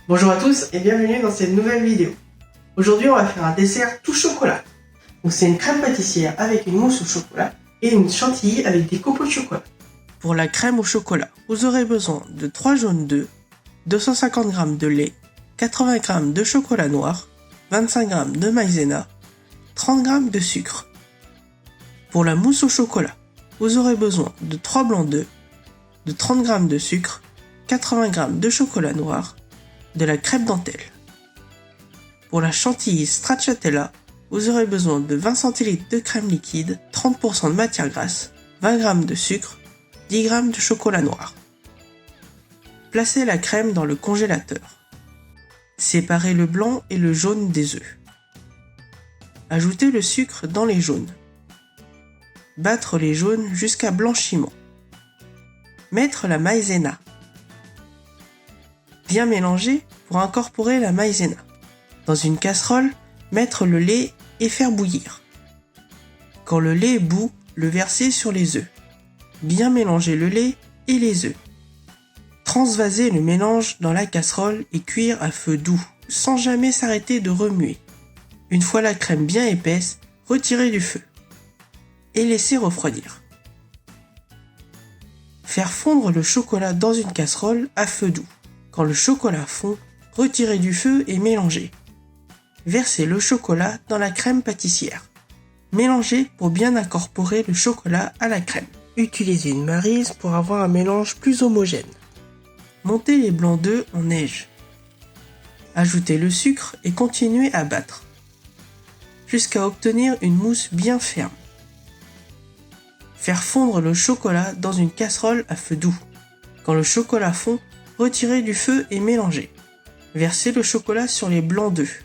Bonjour à tous et bienvenue dans cette nouvelle vidéo. Aujourd'hui on va faire un dessert tout chocolat. Donc c'est une crème pâtissière avec une mousse au chocolat et une chantilly avec des copeaux de chocolat. Pour la crème au chocolat, vous aurez besoin de 3 jaunes d'œufs, 250 g de lait, 80 g de chocolat noir, 25 g de maïzena, 30 g de sucre. Pour la mousse au chocolat, vous aurez besoin de 3 blancs d'œufs, de 30 g de sucre, 80 g de chocolat noir, de la crème dentelle. Pour la chantilly stracciatella, vous aurez besoin de 20 cl de crème liquide, 30% de matière grasse, 20 g de sucre, 10 g de chocolat noir. Placez la crème dans le congélateur. Séparez le blanc et le jaune des œufs. Ajoutez le sucre dans les jaunes. Battre les jaunes jusqu'à blanchiment. Mettre la maïzena. Bien mélanger pour incorporer la maïzena. Dans une casserole, mettre le lait et faire bouillir. Quand le lait bout, le verser sur les œufs. Bien mélanger le lait et les œufs. Transvaser le mélange dans la casserole et cuire à feu doux, sans jamais s'arrêter de remuer. Une fois la crème bien épaisse, retirez du feu et laissez refroidir. Faire fondre le chocolat dans une casserole à feu doux. Quand le chocolat fond, retirez du feu et mélangez. Versez le chocolat dans la crème pâtissière. Mélangez pour bien incorporer le chocolat à la crème. Utilisez une maryse pour avoir un mélange plus homogène. Montez les blancs d'œufs en neige. Ajoutez le sucre et continuez à battre, jusqu'à obtenir une mousse bien ferme. Faire fondre le chocolat dans une casserole à feu doux. Quand le chocolat fond, retirez du feu et mélangez. Versez le chocolat sur les blancs d'œufs.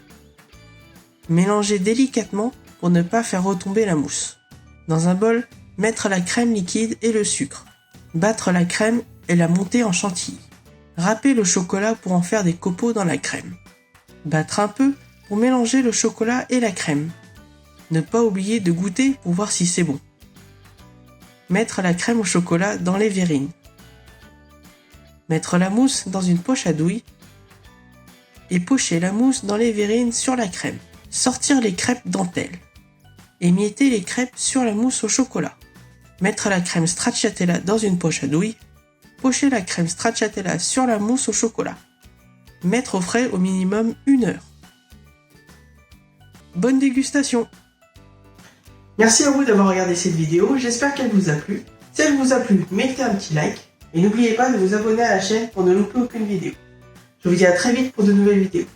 Mélangez délicatement pour ne pas faire retomber la mousse. Dans un bol, mettre la crème liquide et le sucre. Battre la crème et la monter en chantilly. Râpez le chocolat pour en faire des copeaux dans la crème. Battre un peu pour mélanger le chocolat et la crème. Ne pas oublier de goûter pour voir si c'est bon. Mettre la crème au chocolat dans les verrines. Mettre la mousse dans une poche à douille et pocher la mousse dans les verrines sur la crème. Sortir les crêpes dentelles. Émietter les crêpes sur la mousse au chocolat. Mettre la crème stracciatella dans une poche à douille. Pocher la crème stracciatella sur la mousse au chocolat. Mettre au frais au minimum 1 heure. Bonne dégustation! Merci à vous d'avoir regardé cette vidéo, j'espère qu'elle vous a plu. Si elle vous a plu, mettez un petit like. Et n'oubliez pas de vous abonner à la chaîne pour ne louper aucune vidéo. Je vous dis à très vite pour de nouvelles vidéos.